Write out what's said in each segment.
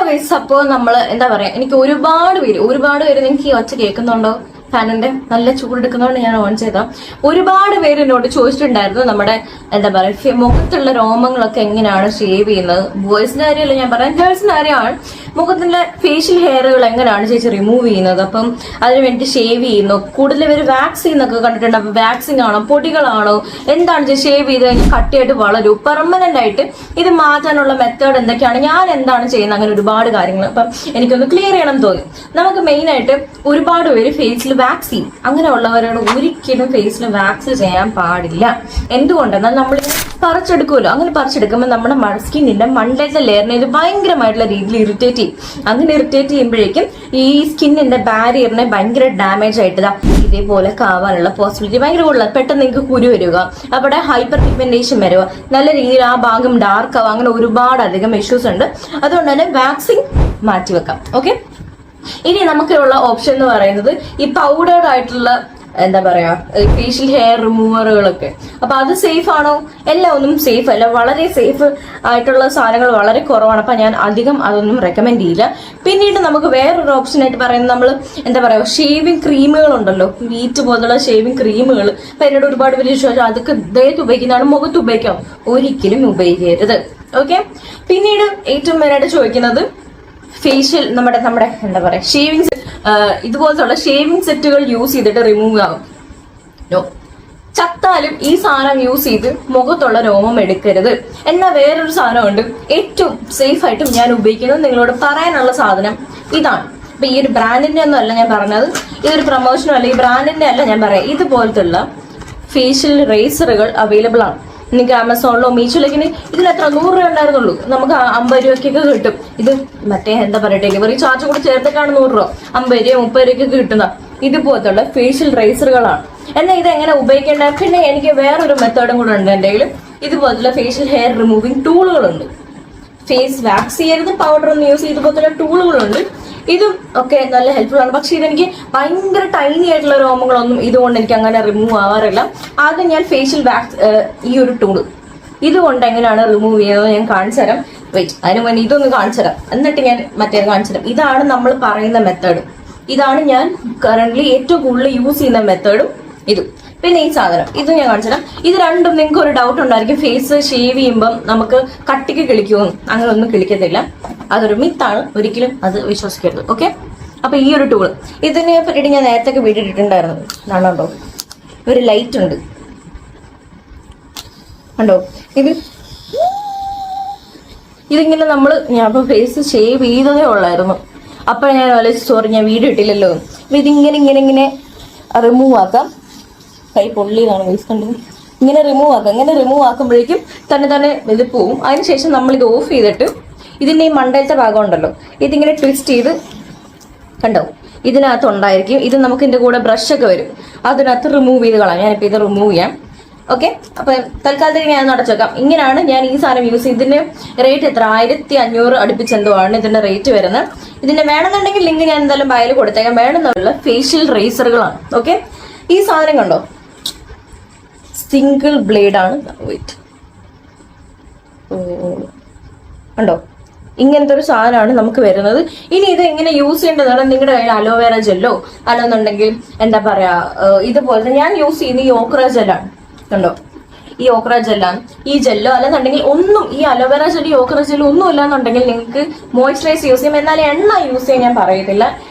Guys, അപ്പോൾ നമ്മൾ എന്താ പറയാ, എനിക്ക് ഒരുപാട് പേര് നിങ്ങൾക്ക് ഈ ഒച്ച കേൾക്കുന്നുണ്ടോ? ഫാനിന്റെ നല്ല ചൂടെടുക്കുന്നതുകൊണ്ട് ഞാൻ ഓൺ ചെയ്ത. ഒരുപാട് പേര് എന്നോട് ചോദിച്ചിട്ടുണ്ടായിരുന്നു നമ്മുടെ എന്താ പറയുക മുഖത്തുള്ള രോമങ്ങളൊക്കെ എങ്ങനെയാണ് ഷേവ് ചെയ്യുന്നത്. ബോയ്സിന്റെ കാര്യമല്ല ഞാൻ പറയാം, ഗേൾസിന്റെ കാര്യമാണ്. മുഖത്തിന്റെ ഫേഷ്യൽ ഹെയറുകൾ എങ്ങനെയാണ് ചേച്ചി റിമൂവ് ചെയ്യുന്നത്, അപ്പം അതിന് വേണ്ടി ഷേവ് ചെയ്യുന്നു. കൂടുതൽ പേര് വാക്സിൻ എന്നൊക്കെ കണ്ടിട്ടുണ്ട്. അപ്പൊ വാക്സിൻ ആണോ പൊടികളാണോ എന്താണ് ചേച്ചി ഷേവ് ചെയ്ത് കഴിഞ്ഞാൽ കട്ടിയായിട്ട് വളരും പെർമനന്റ് ആയിട്ട് ഇത് മാറ്റാനുള്ള മെത്തേഡ് എന്തൊക്കെയാണ്, ഞാൻ എന്താണ് ചെയ്യുന്നത്, അങ്ങനെ ഒരുപാട് കാര്യങ്ങൾ. അപ്പം എനിക്കൊന്ന് ക്ലിയർ ചെയ്യണം തോന്നി. നമുക്ക് മെയിൻ ആയിട്ട് ഒരുപാട് പേര് ഫേസിൽ വാക്സിൻ അങ്ങനെയുള്ളവരോട് ഒരിക്കലും ഫേസിൽ വാക്സ് ചെയ്യാൻ പാടില്ല. എന്തുകൊണ്ടെന്നാൽ നമ്മൾ പറിച്ചെടുക്കുമല്ലോ. അങ്ങനെ പറിച്ചെടുക്കുമ്പോൾ നമ്മുടെ സ്കിന്നിന്റെ മണ്ടത്തെ ലെയറിനെ ഇത് ഭയങ്കരമായിട്ടുള്ള രീതിയിൽ ഇറിറ്റേറ്റ് ചെയ്യും. അങ്ങനെ ഇറിറ്റേറ്റ് ചെയ്യുമ്പോഴേക്കും ഈ സ്കിന്നിന്റെ ബാരിയറിനെ ഭയങ്കര ഡാമേജ് ആയിട്ട് ഇതേപോലെ ആവാനുള്ള പോസിബിലിറ്റി ഭയങ്കര കൂടുതലാണ്. പെട്ടെന്ന് നിങ്ങൾക്ക് കുരു വരിക, അവിടെ ഹൈപ്പർ പിഗ്മെന്റേഷൻ വരിക, നല്ല രീതിയിൽ ആ ഭാഗം ഡാർക്ക് ആവുക, അങ്ങനെ ഒരുപാട് അധികം ഇഷ്യൂസ് ഉണ്ട്. അതുകൊണ്ട് തന്നെ വാക്സിൻ മാറ്റിവെക്കാം. ഓക്കെ, ഇനി നമുക്കുള്ള ഓപ്ഷൻ എന്ന് പറയുന്നത് ഈ പൗഡേർഡ് ആയിട്ടുള്ള എന്താ പറയാ ഫേഷ്യൽ ഹെയർ റിമൂവറുകളൊക്കെ. അപ്പൊ അത് സേഫ് ആണോ? എല്ലാം ഒന്നും സേഫ് അല്ല. വളരെ സേഫ് ആയിട്ടുള്ള സാധനങ്ങൾ വളരെ കുറവാണ്. അപ്പൊ ഞാൻ അധികം അതൊന്നും റെക്കമെൻഡ് ചെയ്യില്ല. പിന്നീട് നമുക്ക് വേറൊരു ഓപ്ഷൻ ആയിട്ട് പറയുന്നത് നമ്മൾ എന്താ പറയാ ഷേവിംഗ് ക്രീമുകൾ ഉണ്ടല്ലോ, വീറ്റ് പോലുള്ള ഷേവിംഗ് ക്രീമുകൾ. അപ്പൊ എന്നോട് ഒരുപാട് പേര് ചോദിച്ചാൽ അതൊക്കെ ദേഹത്ത് ഉപയോഗിക്കുന്നതാണ്, മുഖത്ത് ഉപയോഗിക്കാം. ഒരിക്കലും ഉപയോഗിക്കരുത്. ഓക്കെ, പിന്നീട് ഏറ്റവും മെയിനായിട്ട് ചോദിക്കുന്നത് ഫേഷ്യൽ നമ്മുടെ എന്താ പറയാ ഷേവിംഗ് ഇതുപോലത്തുള്ള ഷേവിംഗ് സെറ്റുകൾ യൂസ് ചെയ്തിട്ട് റിമൂവ് ആകും. ചത്താലും ഈ സാധനം യൂസ് ചെയ്ത് മുഖത്തുള്ള രോമം എടുക്കരുത്. എന്നാൽ വേറൊരു സാധനമുണ്ട് ഏറ്റവും സേഫ് ആയിട്ടും ഞാൻ ഉപയോഗിക്കുന്നത് നിങ്ങളോട് പറയാനുള്ള സാധനം ഇതാണ്. അപ്പൊ ഈ ഒരു ബ്രാൻഡിന്റെ ഒന്നും അല്ല ഞാൻ പറഞ്ഞത്, ഇതൊരു പ്രൊമോഷനും അല്ല, ഈ ബ്രാൻഡിന്റെ അല്ല ഞാൻ പറയാം. ഇതുപോലത്തുള്ള ഫേഷ്യൽ റേസറുകൾ അവൈലബിൾ ആണ്. നിങ്ങൾക്ക് ആമസോണിലോ മീഷോയിലേക്ക് ഇതിന് എത്ര 100 രൂപ ഉണ്ടായിരുന്നുള്ളൂ, നമുക്ക് 50 രൂപയ്ക്കൊക്കെ കിട്ടും. ഇത് മറ്റേ എന്താ പറയുക ഡെലിവറി ചാർജ് കൂടി ചേർത്തിട്ടാണ് 100 രൂപ, 50 രൂപ 30 രൂപയ്ക്ക് കിട്ടുന്ന ഇതുപോലത്തുള്ള ഫേഷ്യൽ റേസറുകളാണ്. എന്നാൽ ഇത് എങ്ങനെ ഉപയോഗിക്കേണ്ട, പിന്നെ എനിക്ക് വേറൊരു മെത്തേഡും കൂടെ ഉണ്ട് എൻ്റെ കയ്യിൽ. ഇതുപോലത്തുള്ള ഫേഷ്യൽ ഹെയർ റിമൂവിങ് ടൂളുകളുണ്ട്. ഫേസ് വാക്സ് ചെയ്യരുത്, പൗഡർ ഒന്നും യൂസ് ചെയ്ത് പോലത്തുള്ള ടൂളുകളുണ്ട്. ഇതും ഒക്കെ നല്ല ഹെൽപ്ഫുൾ ആണ്. പക്ഷെ ഇതെനിക്ക് ഭയങ്കര ടൈനി ആയിട്ടുള്ള രോമങ്ങളൊന്നും ഇതുകൊണ്ട് എനിക്ക് അങ്ങനെ റിമൂവ് ആവാറില്ല. ആദ്യം ഞാൻ ഫേഷ്യൽ വാക്സ് ഈ ഒരു ടൂള് ഇതുകൊണ്ട് എങ്ങനെയാണ് റിമൂവ് ചെയ്യുന്നത് ഞാൻ കാണിച്ചു തരാം. വെയിറ്റ്, അതിന് മുന്നേ ഇതൊന്ന് കാണിച്ചു തരാം, എന്നിട്ട് ഞാൻ മറ്റേത് കാണിച്ചു തരാം. ഇതാണ് നമ്മൾ പറയുന്ന മെത്തേഡ്. ഇതാണ് ഞാൻ കറന്റ് ഏറ്റവും കൂടുതൽ യൂസ് ചെയ്യുന്ന മെത്തേഡും ഇതും. പിന്നെ ഈ സാധനം ഇത് ഞാൻ കാണിച്ചുതരാം. ഇത് രണ്ടും നിങ്ങൾക്ക് ഒരു ഡൗട്ട് ഉണ്ടായിരിക്കും, ഫേസ് ഷേവ് ചെയ്യുമ്പം നമുക്ക് കട്ടിക്ക് കിളിക്കുമോ? അങ്ങനെ ഒന്നും കിളിക്കത്തില്ല, അതൊരു മിത്താണ്, ഒരിക്കലും അത് വിശ്വസിക്കരുത്. ഓക്കെ, അപ്പൊ ഈ ഒരു ടൂള് ഇതിനെ പറ്റിയിട്ട് ഞാൻ നേരത്തെ വീഡിയോ ഇട്ടിട്ടുണ്ടായിരുന്നു. കണ്ടോ, ഒരു ലൈറ്റ് ഉണ്ട് കണ്ടോ. ഇതിങ്ങനെ ഞാൻ ഇപ്പൊ ഫേസ് ഷേവ് ചെയ്തതേ ഉള്ളായിരുന്നു. അപ്പൊ ഞാൻ സോറി ഞാൻ വീഡിയോ ഇട്ടില്ലല്ലോ. അപ്പൊ ഇതിങ്ങനെ ഇങ്ങനെ ഇങ്ങനെ റിമൂവ് ആക്കാം. കൈ പൊള്ളിയതാണ് വേസ്റ്റ് കണ്ടത്. ഇങ്ങനെ റിമൂവ് ആക്കാം. ഇങ്ങനെ റിമൂവ് ആക്കുമ്പോഴേക്കും തന്നെ ഇത് പോവും. അതിനുശേഷം നമ്മൾ ഇത് ഓഫ് ചെയ്തിട്ട് ഇതിന്റെ ഈ മണ്ടലത്തെ ഭാഗം ഉണ്ടല്ലോ, ഇതിങ്ങനെ ട്വിസ്റ്റ് ചെയ്ത് കണ്ടോ ഇതിനകത്ത് ഉണ്ടായിരിക്കും. ഇത് നമുക്ക് ഇതിന്റെ കൂടെ ബ്രഷൊക്കെ വരും, അതിനകത്ത് റിമൂവ് ചെയ്ത് കളയാം. ഞാനിപ്പോൾ ഇത് റിമൂവ് ചെയ്യാം. ഓക്കെ, അപ്പൊ തൽക്കാലത്തേക്ക് ഞാൻ അടച്ചേക്കാം. ഇങ്ങനെയാണ് ഞാൻ ഈ സാധനം യൂസ് ചെയ്ത്. ഇതിന്റെ റേറ്റ് എത്ര 1500 അടുപ്പിച്ചെന്തോ ആണ് ഇതിന്റെ റേറ്റ് വരുന്നത്. ഇതിന്റെ വേണമെന്നുണ്ടെങ്കിൽ ലിങ്ക് ഞാൻ എന്തായാലും ബയോയിൽ കൊടുത്തേക്കാം. വേണമെന്നുള്ള ഫേഷ്യൽ റേസറുകളാണ്. ഓക്കെ, ഈ സാധനം കണ്ടോ, സിംഗിൾ ബ്ലേഡ് ആണ്. വെയിറ്റ്, കണ്ടോ, ഇങ്ങനത്തെ ഒരു സാധനമാണ് നമുക്ക് വരുന്നത്. ഇനി ഇത് എങ്ങനെ യൂസ് ചെയ്യേണ്ടതാണ്, നിങ്ങളുടെ കയ്യിൽ അലോവേറ ജെല്ലോ അല്ലെന്നുണ്ടെങ്കിൽ എന്താ പറയാ ഇതുപോലെ ഞാൻ യൂസ് ചെയ്യുന്ന ഈ ഓക്ര ജെല്ലാണ്. കണ്ടോ, ഈ ഓക്ര ജെല്ലാണ്. ഈ ജെല്ലോ അല്ലെന്നുണ്ടെങ്കിൽ ഒന്നും ഈ അലോവേറ ജെല്ലി ഓക്ര ജെല്ലോ ഒന്നും ഇല്ലാന്നുണ്ടെങ്കിൽ നിങ്ങൾക്ക് മോയ്സ്ചറൈസ് യൂസ് ചെയ്യാം. എന്നാൽ എണ്ണ യൂസ് ചെയ്യാൻ ഞാൻ പറയത്തില്ല.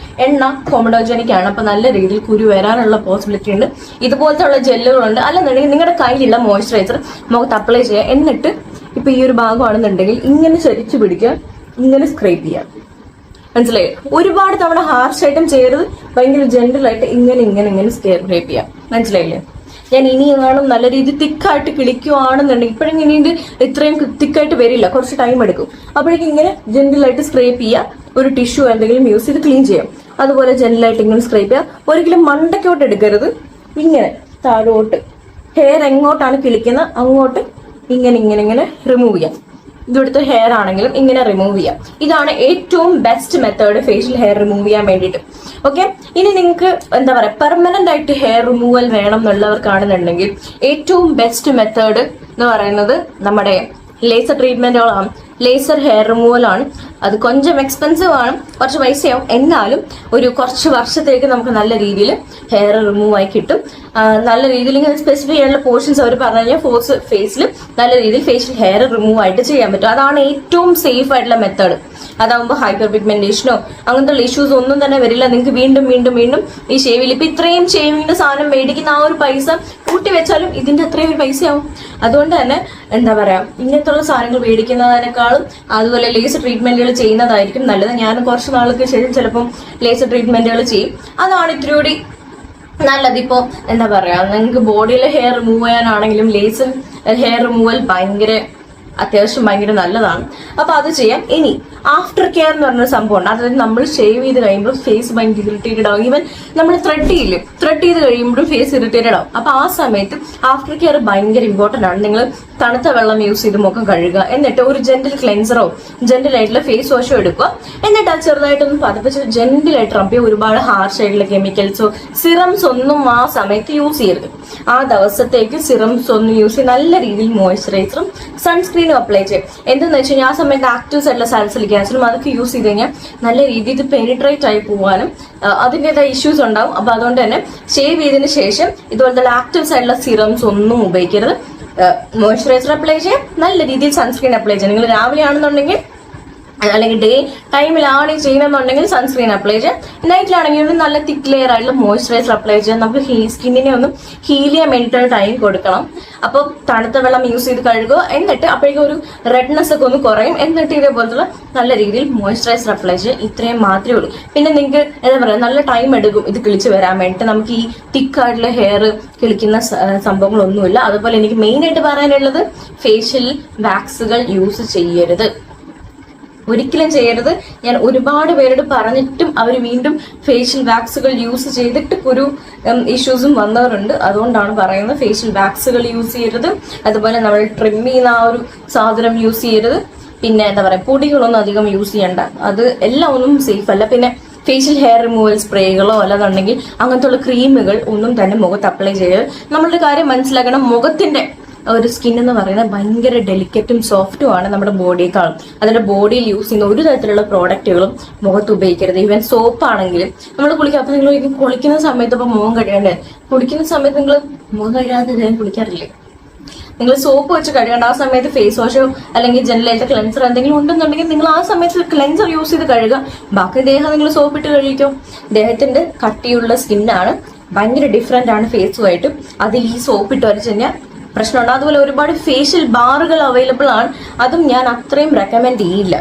എണ്ണ കോമഡോജനിക് ആണ്, അപ്പൊ നല്ല രീതിയിൽ കുരു വരാനുള്ള പോസിബിലിറ്റി ഉണ്ട്. ഇതുപോലത്തെ ഉള്ള ജെല്ലുകളുണ്ട്. അല്ലെന്നുണ്ടെങ്കിൽ നിങ്ങളുടെ കയ്യിലുള്ള മോയ്സ്ചറൈസർ മുഖത്ത് അപ്ലൈ ചെയ്യുക. എന്നിട്ട് ഇപ്പൊ ഈ ഒരു ഭാഗമാണെന്നുണ്ടെങ്കിൽ ഇങ്ങനെ ചരിച്ചു പിടിക്കുക, ഇങ്ങനെ സ്ക്രേപ്പ് ചെയ്യുക. മനസ്സിലായി? ഒരുപാട് തവണ ഹാർഷായിട്ടും ചെയ്യരുത്, ഭയങ്കര ജെന്റിലായിട്ട് ഇങ്ങനെ ഇങ്ങനെ ഇങ്ങനെ സ്ക്രേപ്പ് ചെയ്യാം. മനസ്സിലായില്ലേ? ഞാൻ ഇനി എങ്ങാനും നല്ല രീതിയിൽ തിക്കായിട്ട് കിളിക്കുവാണെന്നുണ്ടെങ്കിൽ, ഇപ്പോഴെങ്കിലും ഇനി ഇത് ഇത്രയും തിക്കായിട്ട് വരില്ല, കുറച്ച് ടൈം എടുക്കും. അപ്പോഴേക്കും ഇങ്ങനെ ജെന്റിലായിട്ട് സ്ക്രേപ്പ് ചെയ്യുക. ഒരു ടിഷ്യൂ എന്തെങ്കിലും യൂസ് ചെയ്ത് ക്ലീൻ ചെയ്യാം. അതുപോലെ ജെന്റിലായിട്ട് ഇങ്ങനെ സ്ക്രേപ്പ് ചെയ്യുക. ഒരിക്കലും മണ്ടയ്ക്കോട്ട് എടുക്കരുത്, ഇങ്ങനെ താഴോട്ട്. ഹെയർ എങ്ങോട്ടാണ് കിളിക്കുന്നത് അങ്ങോട്ട് ഇങ്ങനെ ഇങ്ങനെ ഇങ്ങനെ റിമൂവ് ചെയ്യാം. ഇവിടുത്തെ ഹെയർ ആണെങ്കിലും ഇങ്ങനെ റിമൂവ് ചെയ്യാം. ഇതാണ് ഏറ്റവും best method facial hair remove ചെയ്യാൻ വേണ്ടിയിട്ട്. ഓക്കെ, ഇനി നിങ്ങൾക്ക് എന്താ പറയുക പെർമനന്റ് ആയിട്ട് ഹെയർ റിമൂവൽ വേണം എന്നുള്ളവർക്കാണെന്നുണ്ടെങ്കിൽ ഏറ്റവും ബെസ്റ്റ് മെത്തേഡ് എന്ന് പറയുന്നത് നമ്മുടെ ലേസർ ട്രീറ്റ്മെന്റുകളാണ്. ലേസർ ഹെയർ റിമൂവൽ ആണ്. അത് കൊഞ്ചം എക്സ്പെൻസീവ് ആണ്, കുറച്ച് പൈസയാവും. എന്നാലും ഒരു കുറച്ച് വർഷത്തേക്ക് നമുക്ക് നല്ല രീതിയിൽ ഹെയർ റിമൂവ് ആയി കിട്ടും. നല്ല രീതിയിൽ ഇങ്ങനെ സ്പെസിഫൈ ആയിട്ടുള്ള പോർഷൻസ് അവർ പറഞ്ഞു കഴിഞ്ഞാൽ ഫേസിൽ നല്ല രീതിയിൽ ഫേഷ്യൽ ഹെയർ റിമൂവ് ആയിട്ട് ചെയ്യാൻ പറ്റും. അതാണ് ഏറ്റവും സേഫ് ആയിട്ടുള്ള മെത്തേഡ്. അതാവുമ്പോൾ ഹൈപ്പർ പിഗ്മെന്റേഷനോ അങ്ങനത്തെ ഇഷ്യൂസ് ഒന്നും തന്നെ വരില്ല. നിങ്ങൾക്ക് വീണ്ടും വീണ്ടും വീണ്ടും ഈ ഷേവിൽ ഇപ്പൊ ഇത്രയും ഷേവിങ്ങിന്റെ സാധനം മേടിക്കുന്ന ആ ഒരു പൈസ കൂട്ടി വെച്ചാലും ഇതിന്റെ അത്രയും ഒരു പൈസയാവും. അതുകൊണ്ട് തന്നെ എന്താ പറയാ, ഇങ്ങനത്തുള്ള സാധനങ്ങൾ മേടിക്കുന്നതിനേക്കാളും അതുപോലെ ലേസർ ട്രീറ്റ്മെന്റുകൾ ചെയ്യുന്നതായിരിക്കും നല്ലത്. ഞാൻ കുറച്ച് നാൾക്ക് ശേഷം ചിലപ്പം ലേസർ ട്രീറ്റ്മെന്റുകൾ ചെയ്യും. അതാണ് ഇത്തിരി കൂടി നല്ലത്. ഇപ്പോ എന്താ പറയാ, നിങ്ങൾക്ക് ബോഡിയിലെ ഹെയർ റിമൂവ് ചെയ്യാനാണെങ്കിലും ലേസർ ഹെയർ റിമൂവൽ അത്യാവശ്യം ഭയങ്കര നല്ലതാണ്. അപ്പൊ അത് ചെയ്യാം. ഇനി ആഫ്റ്റർ കെയർ എന്ന് പറഞ്ഞൊരു സംഭവം ഉണ്ട്. അതായത് നമ്മൾ ഷേവ് ചെയ്ത് കഴിയുമ്പോൾ ഫേസ് ഭയങ്കര ഇറിറ്റേറ്റഡ് ആവും. ഈവൻ നമ്മൾ ത്രെഡ് ചെയ്ത് കഴിയുമ്പോഴും ഫേസ് ഇറിറ്റേറ്റഡ് ആവും. അപ്പൊ ആ സമയത്ത് ആഫ്റ്റർ കെയർ ഭയങ്കര ഇമ്പോർട്ടന്റ് ആണ്. നിങ്ങൾ തണുത്ത വെള്ളം യൂസ് ചെയ്ത് മുഖം കഴുകുക, എന്നിട്ട് ഒരു ജെന്റിൽ ക്ലെൻസറോ ജെന്റിൽ ആയിട്ടുള്ള ഫേസ് വാഷോ എടുക്കുക. എന്നിട്ട് അത് ചെറുതായിട്ടൊന്ന് പതിപ്പിച്ച് ജെന്റിലായിട്ട് റബ്ബ് ചെയ്യുക. ഒരുപാട് ഹാർഷ് ആയിട്ടുള്ള കെമിക്കൽസോ സിറംസ് ഒന്നും ആ സമയത്ത് യൂസ് ചെയ്യരുത്. ആ ദിവസത്തേക്ക് സിറംസ് ഒന്നും യൂസ് ചെയ്ത് നല്ല രീതിയിൽ മോയ്സ്ചറൈസറും സൺസ്ക്രീനും അപ്ലൈ ചെയ്യും. എന്തെന്ന് വെച്ച് കഴിഞ്ഞാൽ ആ സമയത്ത് ആക്റ്റീവ്സ് ആയിട്ടുള്ള സാലിസിലിക് ആസിഡും അതൊക്കെ യൂസ് ചെയ്ത് കഴിഞ്ഞാൽ നല്ല രീതിയിൽ ഇത് പെനിട്രേറ്റ് ആയി പോകാനും അതിൻ്റെതായ ഇഷ്യൂസ് ഉണ്ടാവും. അപ്പൊ അതുകൊണ്ട് തന്നെ ഷേവ് ചെയ്തതിന് ശേഷം ഇതുപോലത്തെ ആക്റ്റീവ്സ് ആയിട്ടുള്ള സിറംസ് ഒന്നും ഉപയോഗിക്കരുത്. മോയ്സ്ചറൈസർ അപ്ലൈ ചെയ്യാം, നല്ല രീതിയിൽ സൺസ്ക്രീൻ അപ്ലൈ ചെയ്യാം. നിങ്ങൾ രാവിലെ ആണെന്നുണ്ടെങ്കിൽ അല്ലെങ്കിൽ ഡേ ടൈമിലാണ് ചെയ്യുന്നതെന്നുണ്ടെങ്കിൽ സൺസ്ക്രീൻ അപ്ലൈ ചെയ്യാം. നൈറ്റിലാണെങ്കിൽ നല്ല തിക്ക് ലെയർ ആയിട്ടുള്ള മോയ്സ്ചറൈസർ അപ്ലൈ ചെയ്യാം. നമുക്ക് സ്കിന്നിനെ ഒന്ന് ഹീൽ ചെയ്യാൻ വേണ്ടിയിട്ട് ടൈം കൊടുക്കണം. അപ്പോൾ തണുത്ത വെള്ളം യൂസ് ചെയ്ത് കഴുകുക. എന്നിട്ട് അപ്പോഴേക്കും ഒരു റെഡ്നെസ് ഒക്കെ ഒന്ന് കുറയും. എന്നിട്ട് ഇതേപോലത്തുള്ള നല്ല രീതിയിൽ മോയ്സ്ചറൈസർ അപ്ലൈ ചെയ്യുക. ഇത്രയും മാത്രമേ ഉള്ളൂ. പിന്നെ നിങ്ങൾക്ക് എന്താ പറയുക, നല്ല ടൈം എടുക്കും ഇത് കിളിച്ച് വരാൻ വേണ്ടിയിട്ട്. നമുക്ക് ഈ തിക്കായിട്ടുള്ള ഹെയർ കിളിക്കുന്ന സംഭവങ്ങളൊന്നുമില്ല. അതുപോലെ എനിക്ക് മെയിൻ ആയിട്ട് പറയാനുള്ളത്, ഫേഷ്യൽ വാക്സുകൾ യൂസ് ചെയ്യരുത്, ഒരിക്കലും ചെയ്യരുത്. ഞാൻ ഒരുപാട് പേരോട് പറഞ്ഞിട്ടും അവർ വീണ്ടും ഫേഷ്യൽ വാക്സുകൾ യൂസ് ചെയ്തിട്ട് ഒരു ഇഷ്യൂസും വന്നവരുണ്ട്. അതുകൊണ്ടാണ് പറയുന്നത്, ഫേഷ്യൽ വാക്സുകൾ യൂസ് ചെയ്യരുത്. അതുപോലെ നമ്മൾ ട്രിം ചെയ്യുന്ന ആ ഒരു സാധനം യൂസ് ചെയ്യരുത്. പിന്നെ എന്താ പറയുക, പൊടികളൊന്നും അധികം യൂസ് ചെയ്യണ്ട. അത് എല്ലാം ഒന്നും സേഫ് അല്ല. പിന്നെ ഫേഷ്യൽ ഹെയർ റിമൂവൽ സ്പ്രേകളോ അല്ലാന്നുണ്ടെങ്കിൽ അങ്ങനത്തെ ഉള്ള ക്രീമുകൾ ഒന്നും തന്നെ മുഖത്ത് അപ്ലൈ ചെയ്യരുത്. നമ്മളുടെ കാര്യം മനസ്സിലാക്കണം, മുഖത്തിന്റെ ഒരു സ്കിൻ എന്ന് പറയുന്നത് ഭയങ്കര ഡെലിക്കറ്റും സോഫ്റ്റും ആണ് നമ്മുടെ ബോഡിയേക്കാളും. അതിന്റെ ബോഡിയിൽ യൂസ് ചെയ്യുന്ന ഒരു തരത്തിലുള്ള പ്രോഡക്റ്റുകളും മുഖത്ത് ഉപയോഗിക്കരുത്. ഈവൻ സോപ്പ് ആണെങ്കിലും നമ്മൾ കുളിക്കുക. അപ്പൊ നിങ്ങൾ കുളിക്കുന്ന സമയത്ത് ഇപ്പൊ മുഖം കഴുകണ്ടേ, കുളിക്കുന്ന സമയത്ത് നിങ്ങൾ മുഖം കഴുകാതെ കുളിക്കാറില്ലേ? നിങ്ങൾ സോപ്പ് വെച്ച് കഴുകേണ്ട. ആ സമയത്ത് ഫേസ് വാഷോ അല്ലെങ്കിൽ ജെനറലായിട്ട് ക്ലെൻസർ എന്തെങ്കിലും ഉണ്ടെന്നുണ്ടെങ്കിൽ നിങ്ങൾ ആ സമയത്ത് ക്ലെൻസർ യൂസ് ചെയ്ത് കഴുകുക. ബാക്കി ദേഹം നിങ്ങൾ സോപ്പ് ഇട്ട് കഴിക്കും. ദേഹത്തിന്റെ കട്ടിയുള്ള സ്കിന്നാണ്, ഭയങ്കര ഡിഫറെന്റ് ആണ് ഫേസുമായിട്ട്. അതിൽ ഈ സോപ്പ് ഇട്ട് വരച്ച് കഴിഞ്ഞാൽ പ്രശ്നമുണ്ട്. അതുപോലെ ഒരുപാട് ഫേഷ്യൽ ബാറുകൾ അവൈലബിൾ ആണ്. അതും ഞാൻ അത്രയും റെക്കമെൻഡ് ചെയ്യില്ല.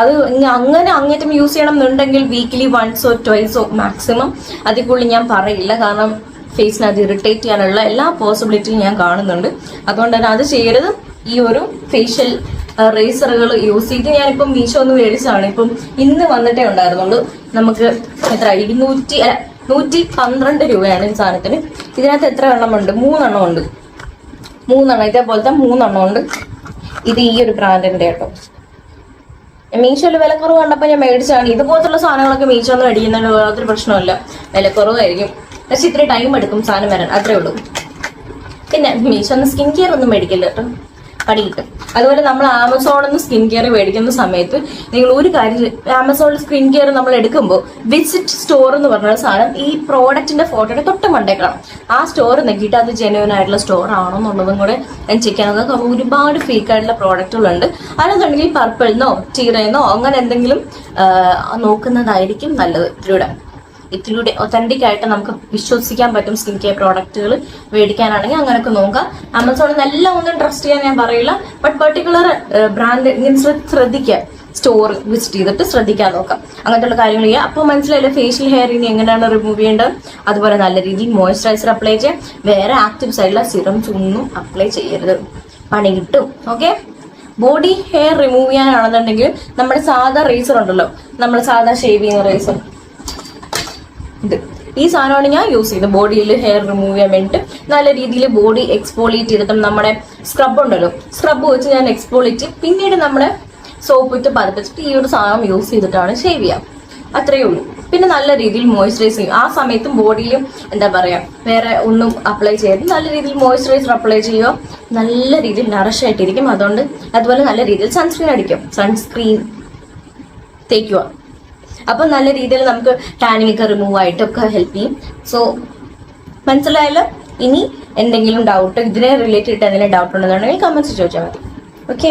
അത് അങ്ങനെ അങ്ങേറ്റം യൂസ് ചെയ്യണം എന്നുണ്ടെങ്കിൽ വീക്ക്ലി വൺസോ ട്വൈസോ മാക്സിമം. അതിൽ കൂടുതൽ ഞാൻ പറയില്ല. കാരണം ഫേസിന് അത് ഇറിറ്റേറ്റ് ചെയ്യാനുള്ള എല്ലാ പോസിബിലിറ്റിയും ഞാൻ കാണുന്നുണ്ട്. അതുകൊണ്ട് തന്നെ അത് ചെയ്യരുത്. ഈ ഒരു ഫേഷ്യൽ റേസറുകൾ യൂസ് ചെയ്ത് ഞാനിപ്പം മീഷോ ഒന്ന് മേടിച്ചതാണ്. ഇപ്പം ഇന്ന് വന്നിട്ടേ ഉണ്ടായിരുന്നുള്ളൂ. നമുക്ക് എത്ര 112 രൂപയാണ് ഈ സാധനത്തിന്. ഇതിനകത്ത് എത്ര എണ്ണം ഉണ്ട്? 3 എണ്ണം ഉണ്ട്. 3 എണ്ണം, ഇതേപോലത്തെ 3 എണ്ണം ഉണ്ട്. ഇത് ഈ ഒരു ബ്രാൻഡിന്റെ കേട്ടോ. മീഷോയിൽ വിലക്കുറവ് കണ്ടപ്പോൾ ഞാൻ മേടിച്ചാണ്. ഇതുപോലത്തുള്ള സാധനങ്ങളൊക്കെ മീഷോ ഒന്നും മേടിക്കുന്നതിന് യാതൊരു പ്രശ്നമില്ല, വിലക്കുറവായിരിക്കും. പക്ഷെ ഇത്ര ടൈം എടുക്കും സാധനം വരാൻ, അത്രേ ഉള്ളൂ. പിന്നെ മീഷോ ഒന്ന് സ്കിൻ കെയർ ഒന്നും മേടിക്കില്ല കേട്ടോ, പടി കിട്ടും. അതുപോലെ നമ്മൾ ആമസോണിൽ നിന്ന് സ്കിൻ കെയർ മേടിക്കുന്ന സമയത്ത് നിങ്ങൾ ഒരു കാര്യം, ആമസോണിൽ സ്കിൻ കെയർ നമ്മൾ എടുക്കുമ്പോൾ വിസിറ്റ് സ്റ്റോർ എന്ന് പറഞ്ഞ സാധനം ഈ പ്രോഡക്റ്റിന്റെ ഫോട്ടോയുടെ തൊട്ട് മണ്ടേക്കണം. ആ സ്റ്റോർ നോക്കിയിട്ട് അത് ജെന്യുവൻ ആയിട്ടുള്ള സ്റ്റോർ ആണോ എന്നുള്ളതും കൂടെ ചെക്ക് ചെയ്യണം. കാരണം ഒരുപാട് ഫേക്ക് ആയിട്ടുള്ള പ്രോഡക്റ്റുകളുണ്ട്. അതെന്നുണ്ടെങ്കിൽ പർപ്പിൾന്നോ ടീറേന്നോ അങ്ങനെ എന്തെങ്കിലും നോക്കുന്നതായിരിക്കും നല്ലത്. ഇതിലൂടെ ഒത്തന്റിക് ആയിട്ട് നമുക്ക് വിശ്വസിക്കാൻ പറ്റും. സ്കിൻ കെയർ പ്രോഡക്റ്റുകൾ മേടിക്കാനാണെങ്കിൽ അങ്ങനെയൊക്കെ നോക്കാം. ആമസോണിൽ എല്ലാം ഒന്നും ട്രസ്റ്റ് ചെയ്യാൻ ഞാൻ പറയില്ല. ബട്ട് പെർട്ടിക്കുലർ ബ്രാൻഡ് ഇങ്ങനെ ശ്രദ്ധിക്കുക, സ്റ്റോർ വിസിറ്റ് ചെയ്തിട്ട് ശ്രദ്ധിക്കാൻ നോക്കാം. അങ്ങനത്തെ കാര്യങ്ങൾ ചെയ്യുക. അപ്പോൾ മനസ്സിലായില്ല ഫേഷ്യൽ ഹെയർ ഇനി എങ്ങനെയാണ് റിമൂവ് ചെയ്യേണ്ടത്. അതുപോലെ നല്ല രീതിയിൽ മോയ്സ്ചറൈസർ അപ്ലൈ ചെയ്യാം. വേറെ ആക്റ്റീവ്സ് ആയിട്ടുള്ള സിറംസ് ഒന്നും അപ്ലൈ ചെയ്യരുത്, പണി കിട്ടും. ഓക്കെ, ബോഡി ഹെയർ റിമൂവ് ചെയ്യാനാണെന്നുണ്ടെങ്കിൽ നമ്മുടെ സാധാ റേസർ ഉണ്ടല്ലോ, നമ്മൾ സാധാ ഷേവ് ചെയ്യുന്ന റേസർ, ഈ സാധനമാണ് ഞാൻ യൂസ് ചെയ്തത് ബോഡിയിൽ ഹെയർ റിമൂവ് ചെയ്യാൻ വേണ്ടിയിട്ട്. നല്ല രീതിയിൽ ബോഡി എക്സ്പോളിയേറ്റ് ചെയ്തിട്ടും നമ്മുടെ സ്ക്രബ് ഉണ്ടല്ലോ, സ്ക്രബ് വെച്ച് ഞാൻ എക്സ്പോളിയേറ്റ്, പിന്നീട് നമ്മുടെ സോപ്പ് ഇട്ട് പതിപ്പിച്ചിട്ട് ഈ ഒരു സാധനം യൂസ് ചെയ്തിട്ടാണ് ഷേവ് ചെയ്യാം. അത്രയേ ഉള്ളൂ. പിന്നെ നല്ല രീതിയിൽ മോയ്സ്ചറൈസ് ചെയ്യും. ആ സമയത്തും ബോഡിയിലും എന്താ പറയാ വേറെ ഒന്നും അപ്ലൈ ചെയ്ത് നല്ല രീതിയിൽ മോയ്സ്ചറൈസർ അപ്ലൈ ചെയ്യുക. നല്ല രീതിയിൽ നറിഷ് ആയിട്ടിരിക്കും. അതുപോലെ നല്ല രീതിയിൽ സൺസ്ക്രീൻ അടിക്കും. സൺസ്ക്രീൻ തേക്കുക. അപ്പൊ നല്ല രീതിയിൽ നമുക്ക് ടാനിങ് ഒക്കെ റിമൂവ് ആയിട്ടൊക്കെ ഹെൽപ്പ് ചെയ്യും. സോ മനസ്സിലായല്ലോ. ഇനി എന്തെങ്കിലും ഡൗട്ട് ഇതിനെ റിലേറ്റഡ് എന്തെങ്കിലും ഡൗട്ട് ഉണ്ടെന്നുണ്ടെങ്കിൽ കമന്റ്സ് ചോദിച്ചാൽ മതി. ഓക്കെ.